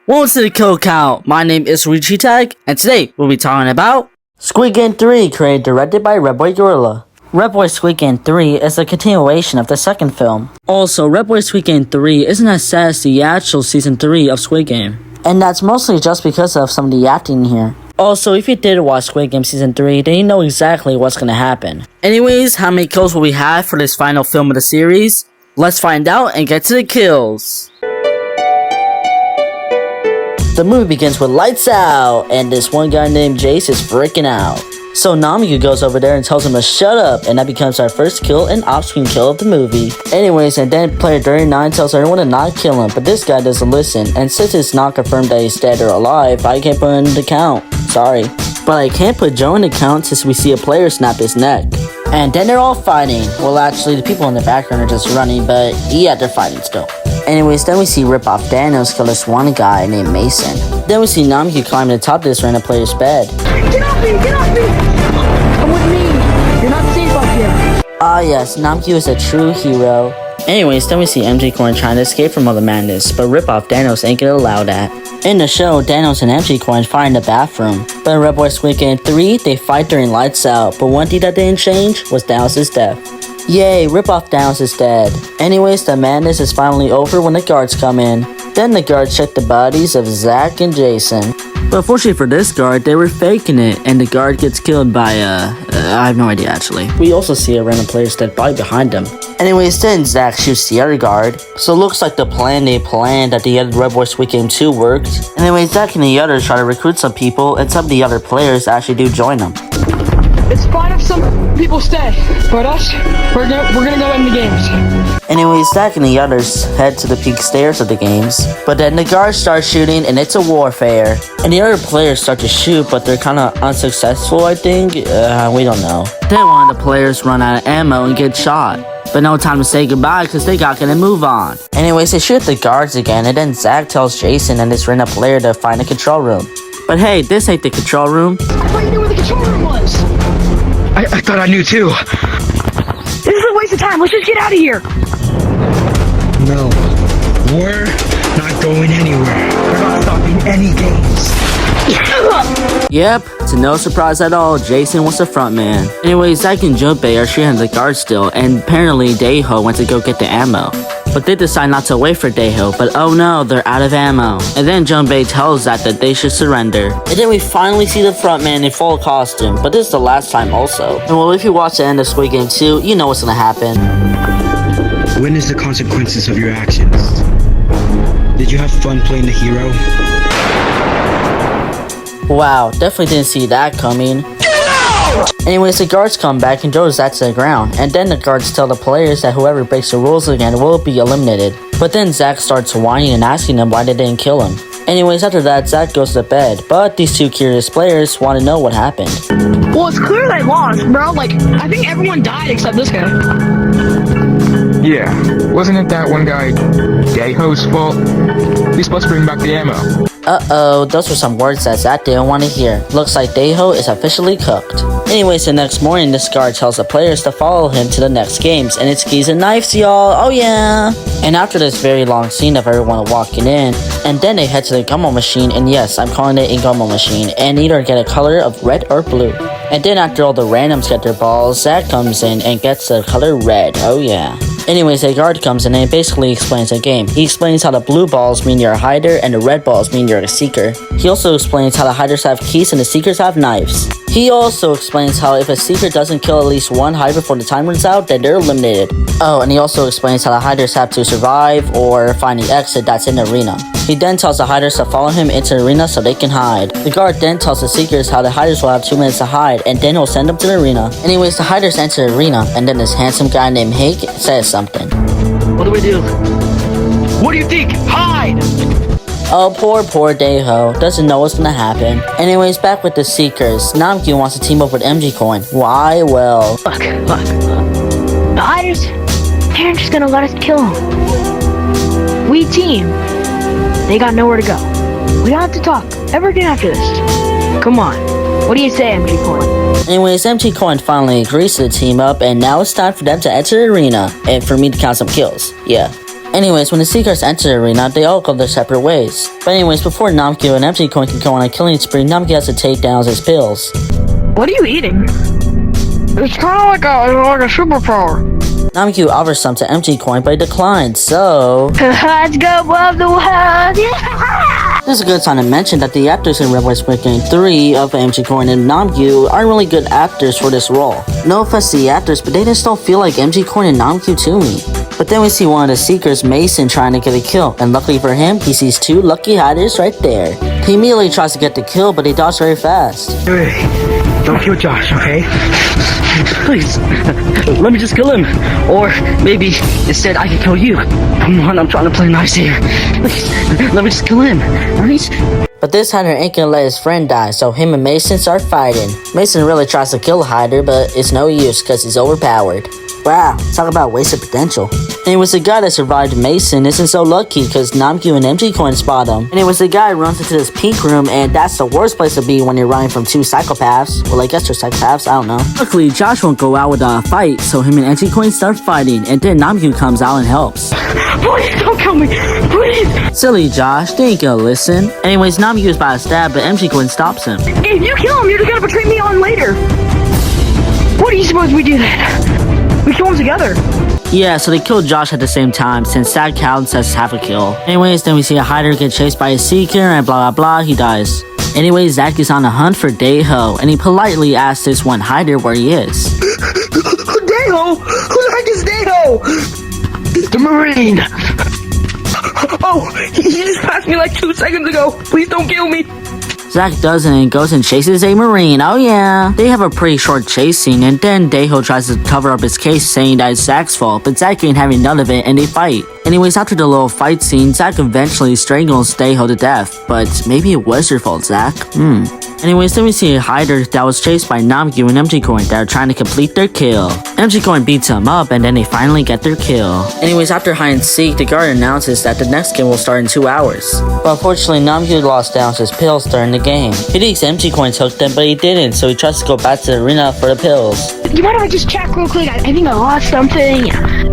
Welcome to the Kill Count. My name is Richie Tag, and today we'll be talking about Squid Game 3, created and directed by Redboy Gorilla. Redboy Squid Game 3 is a continuation of the second film. Also, Redboy Squid Game 3 isn't as sad as the actual Season 3 of Squid Game. And that's mostly just because of some of the acting here. Also, if you did watch Squid Game Season 3, then you know exactly what's gonna happen. Anyways, how many kills will we have for this final film of the series? Let's find out and get to the kills. The movie begins with lights out, and this one guy named Jace is freaking out. So Namyu goes over there and tells him to shut up, and that becomes our first kill and off-screen kill of the movie. Anyways, and then player 39 tells everyone to not kill him, but this guy doesn't listen, and since it's not confirmed that he's dead or alive, I can't put him in the count. Sorry. But I can't put Joe in the count since we see a player snap his neck. And then they're all fighting. Well, actually, the people in the background are just running, but yeah, they're fighting still. Anyways, then we see Rip-Off Daniels kill this one guy named Mason. Then we see Namyu climb to the top of this random player's bed. Get off me! Get off me! Come with me! You're not safe up here. Ah yes, Namyu is a true hero. Anyways, then we see MJ Coin trying to escape from all the madness, but Rip-Off Daniels ain't gonna allow that. In the show, Daniels and MJ Coin fight in the bathroom. But in Redboy Squid Game 3, they fight during lights out, but one thing that didn't change was Daniels' death. Yay, Rip-Off Daniels is dead. Anyways, the madness is finally over when the guards come in. Then the guards check the bodies of Zach and Jason. But fortunately for this guard, they were faking it, and the guard gets killed by, I have no idea actually. We also see a random player's dead body behind him. Anyways, then Zach shoots the other guard. So it looks like the plan they planned at the end of Redboy Squid Game 2 worked. Anyways, Zach and the others try to recruit some people, and some of the other players actually do join them. It's fine if some people stay, but us, we're gonna go in the games. Anyways, Zach and the others head to the peak stairs of the games. But then the guards start shooting, and it's a warfare. And the other players start to shoot, but they're kinda unsuccessful, I think. We don't know. Then one of the players run out of ammo and get shot. But no time to say goodbye because they got gonna move on. Anyways, they shoot the guards again, and then Zach tells Jason and this random player to find a control room. But hey, this ain't the control room. I thought you knew where the control room was. I thought I knew too. This is a waste of time. Let's just get out of here. No, we're not going anywhere. We're not stopping any games. Yep, to no surprise at all, Jason was the front man. Anyways, Zach and Junpei are shooting the guards still, and apparently Daeho went to go get the ammo. But they decide not to wait for Daeho, but oh no, they're out of ammo. And then Junpei tells Zach that they should surrender. And then we finally see the front man in full costume, but this is the last time also. And well, if you watch the end of Squid Game 2, you know what's gonna happen. Witness the consequences of your actions. Did you have fun playing the hero? Wow, definitely didn't see that coming. Anyways, the guards come back and throw Zach to the ground, and then the guards tell the players that whoever breaks the rules again will be eliminated. But then Zach starts whining and asking them why they didn't kill him. Anyways, after that, Zach goes to bed, but these two curious players want to know what happened. Well, it's clear they lost, bro. Like, I think everyone died except this guy. Yeah, wasn't it that one guy Daeho's fault? He's supposed to bring back the ammo. Uh-oh, those were some words that Zach didn't want to hear. Looks like Daeho is officially cooked. Anyways, the next morning, this guard tells the players to follow him to the next games, and it's keys and knives, y'all. Oh yeah! And after this very long scene of everyone walking in, and then they head to the gummo machine, and yes, I'm calling it a gummo machine, and either get a color of red or blue. And then after all the randoms get their balls, Zach comes in and gets the color red. Oh yeah. Anyways, a guard comes in and basically explains the game. He explains how the blue balls mean you're a hider and the red balls mean you're a seeker. He also explains how the hiders have keys and the seekers have knives. He also explains how if a seeker doesn't kill at least one hider before the time runs out, then they're eliminated. Oh, and he also explains how the hiders have to survive or find the exit that's in the arena. He then tells the hiders to follow him into the arena so they can hide. The guard then tells the seekers how the hiders will have 2 minutes to hide, and then he'll send them to the arena. Anyways, the hiders enter the arena, and then this handsome guy named Hake says something. What do we do? What do you think? Hide! Oh, poor Daeho. Doesn't know what's gonna happen. Anyways, back with the Seekers. Namju wants to team up with MJ Coin. Why? Well... Look. The hiders, they're just gonna let us kill them. We team. They got nowhere to go. We don't have to talk ever again after this. Come on. What do you say, MJ Coin? Anyways, MJ Coin finally agrees to the team up, and now it's time for them to enter the arena, and for me to count some kills. Yeah. Anyways, when the Seekers enter the arena, they all go their separate ways. But anyways, before Namgyu and Empty Coin can go on a killing spree, Namgyu has to take down his pills. What are you eating? It's kind of like a superpower. Namgyu offers some to Empty Coin, but he declines, so... Let's go above the world. Yeah. This is a good time to mention that the actors in Redboys Squid Game 3 of Empty Coin and Namgyu aren't really good actors for this role. No offense to the actors, but they just don't feel like Empty Coin and Namgyu to me. But then we see one of the Seekers, Mason, trying to get a kill, and luckily for him, he sees two lucky hiders right there. He immediately tries to get the kill, but he dodges very fast. Hey, don't kill Josh, okay? Please, let me just kill him. Or maybe instead I can kill you. Come on, I'm trying to play nice here. Please, let me just kill him, right? But this hider ain't gonna let his friend die, so him and Mason start fighting. Mason really tries to kill Hider, but it's no use because he's overpowered. Wow, talk about wasted potential. And it was the guy that survived Mason isn't so lucky because Namgyu and MG Coin spot him. And it was the guy who runs into this pink room, and that's the worst place to be when you're running from two psychopaths. Well, I guess they're psychopaths, I don't know. Luckily, Josh won't go out with a fight, so him and MG Coin start fighting, and then Namgyu comes out and helps. Please don't kill me. Please. Silly Josh, they ain't gonna listen. Anyways, Namgyu is about to stab, but MG Coin stops him. If you kill him, you're just gonna betray me on later. What do you suppose we do then? We kill him together. Yeah, so they killed Josh at the same time, since that counts as half a kill. Anyways, then we see a hider get chased by a seeker, and blah blah blah, he dies. Anyways, Zach is on a hunt for Daeho, and he politely asks this one hider where he is. Daeho? Who the heck is Daeho? The Marine! Oh, he just passed me like 2 seconds ago. Please don't kill me. Zach doesn't and goes and chases a Marine, oh yeah. They have a pretty short chase scene, and then Daeho tries to cover up his case saying that it's Zach's fault, but Zach ain't having none of it and they fight. Anyways, after the little fight scene, Zach eventually strangles Daeho to death, but maybe it was your fault, Zach. Anyways, then we see a hider that was chased by Namgyu and MG Coin that are trying to complete their kill. MG Coin beats him up and then they finally get their kill. Anyways, after hide and seek, the guard announces that the next game will start in 2 hours. But unfortunately, Namgyu lost down his pills during the game. He thinks MG Coin took them, but he didn't, so he tries to go back to the arena for the pills. You mind if I just check real quick? I think I lost something.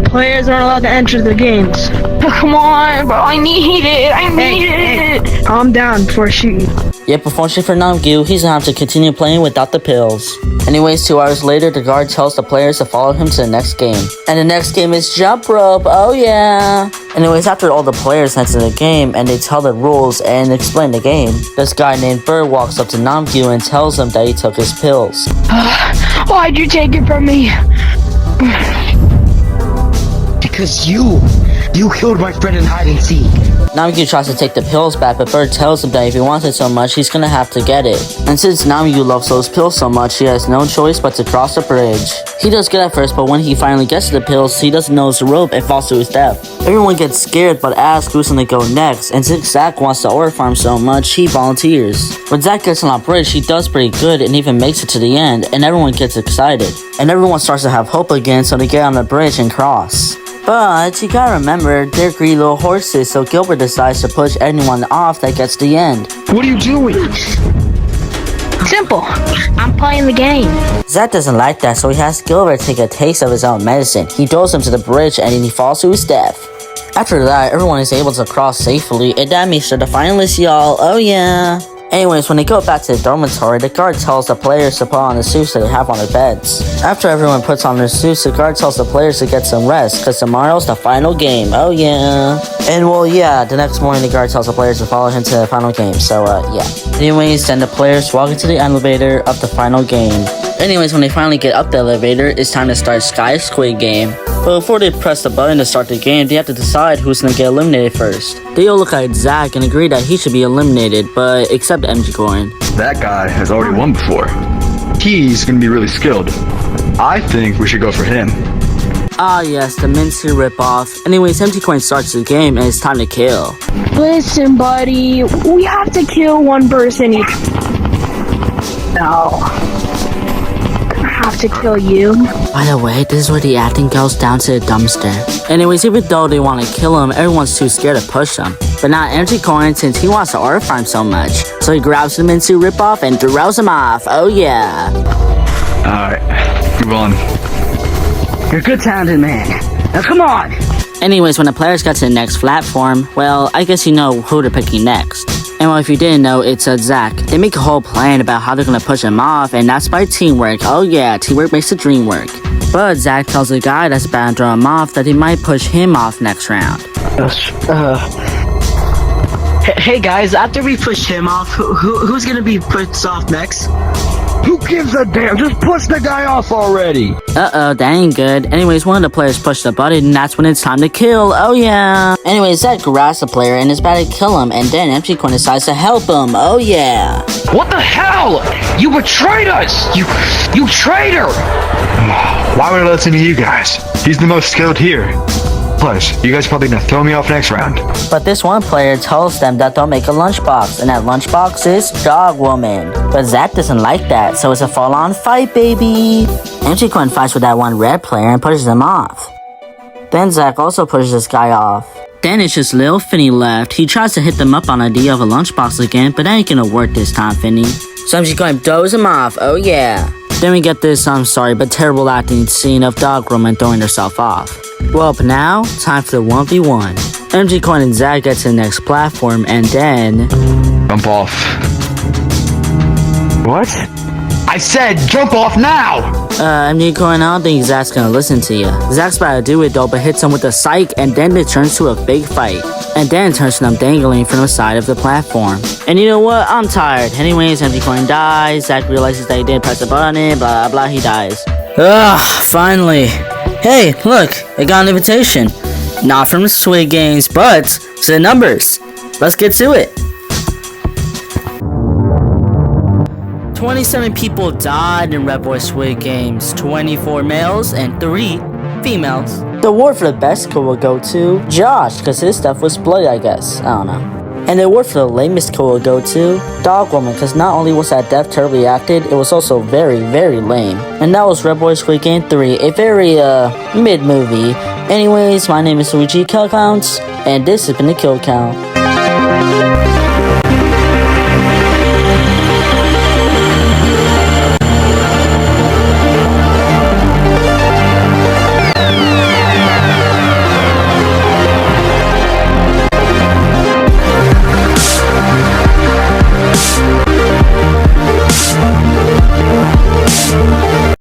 Players aren't allowed to enter the games. Oh, come on, bro. I need it. I need it. Calm down before I shoot you. Yep, unfortunately for Namgyu, he's gonna have to continue playing without the pills. Anyways, 2 hours later, the guard tells the players to follow him to the next game. And the next game is jump rope, oh yeah! Anyways, after all the players enter the game and they tell the rules and explain the game, this guy named Bird walks up to Namgyu and tells him that he took his pills. Why'd you take it from me? Because you killed my friend in hide and seek. Namgyu tries to take the pills back, but Bird tells him that if he wants it so much, he's gonna have to get it. And since Namgyu loves those pills so much, he has no choice but to cross the bridge. He does good at first, but when he finally gets to the pills, he doesn't know the rope and falls to his death. Everyone gets scared but asks who's gonna go next, and since Zach wants the ore farm so much, he volunteers. When Zach gets on the bridge, he does pretty good and even makes it to the end, and everyone gets excited. And everyone starts to have hope again, so they get on the bridge and cross. But you gotta remember, they're greedy little horses, so Gilbert decides to push anyone off that gets to the end. What are you doing? Simple. I'm playing the game. Zach doesn't like that, so he has Gilbert take a taste of his own medicine. He throws him to the bridge and then he falls to his death. After that, everyone is able to cross safely, and that means they're the finalists, y'all. Oh yeah. Anyways, when they go back to the dormitory, the guard tells the players to put on the suits that they have on their beds. After everyone puts on their suits, the guard tells the players to get some rest, because tomorrow's the final game. Oh yeah. And well, yeah, the next morning the guard tells the players to follow him to the final game, so yeah. Anyways, then the players walk into the elevator of the final game. Anyways, when they finally get up the elevator, it's time to start Sky Squid Game. But before they press the button to start the game, they have to decide who's gonna get eliminated first. They all look at Zach and agree that he should be eliminated, but except MG Coin. That guy has already won before. He's gonna be really skilled. I think we should go for him. Ah yes, the Mincy ripoff. Anyways, MG Coin starts the game and it's time to kill. Listen, buddy. We have to kill one person each. No. I have to kill you. By the way, this is where the acting goes down to the dumpster. Anyways, even though they want to kill him, everyone's too scared to push him. But not MG Coin, since he wants to ore farm so much. So he grabs the Mincy ripoff and throws him off. Oh yeah. Alright, move on. You're a good talented man. Now come on! Anyways, when the players got to the next platform, well, I guess you know who they're picking next. And well, if you didn't know, it's Zach. They make a whole plan about how they're gonna push him off, and that's by teamwork. Oh yeah, teamwork makes the dream work. But Zach tells the guy that's about to throw him off that he might push him off next round. Hey guys, after we push him off, who's gonna be pushed off next? Who gives a damn? Just push the guy off already. Uh-oh, that ain't good. Anyways, one of the players pushed the button, and that's when it's time to kill. Oh yeah. Anyways, Zach grabs the player and is about to kill him, and then Empty Coin decides to help him. Oh yeah. What the hell? You betrayed us! You traitor! Why would I listen to you guys? He's the most skilled here. Plus, you guys probably gonna throw me off next round. But this one player tells them that they'll make a lunchbox, and that lunchbox is Dog Woman. But Zach doesn't like that, so it's a full-on fight, baby. Empty Coin fights with that one red player and pushes him off. Then Zach also pushes this guy off. Then it's just Lil Finny left. He tries to hit them up on the idea of a lunchbox again, but that ain't gonna work this time, Finny. So Empty Coin throws him off. Oh yeah. Then we get this, I'm sorry, but terrible acting scene of Dog Woman throwing herself off. Well, but now, time for the 1v1. Empty Coin and Zach get to the next platform, and then... Jump off. What? I said jump off now! Empty Coin, I don't think Zach's gonna listen to you. Zach's about to do it though, but hits him with a psych, and then it turns to a big fight. And then it turns to them dangling from the side of the platform. And you know what? I'm tired. Anyways, Empty Coin dies, Zach realizes that he didn't press the button, blah blah blah, he dies. Ugh, finally. Hey, look, I got an invitation. Not from Squid Games, but to the numbers. Let's get to it. 27 people died in Redboys Squid Games, 24 males and 3 females. The award for the best kill will go to Josh, because his stuff was bloody, I guess. I don't know. And the award for the lamest kill will go to Dog Woman, because not only was that death terribly acted, it was also very, very lame. And that was Redboys Squid Game 3, a very, mid-movie. Anyways, my name is Luigi Kill Counts, and this has been the Kill Count.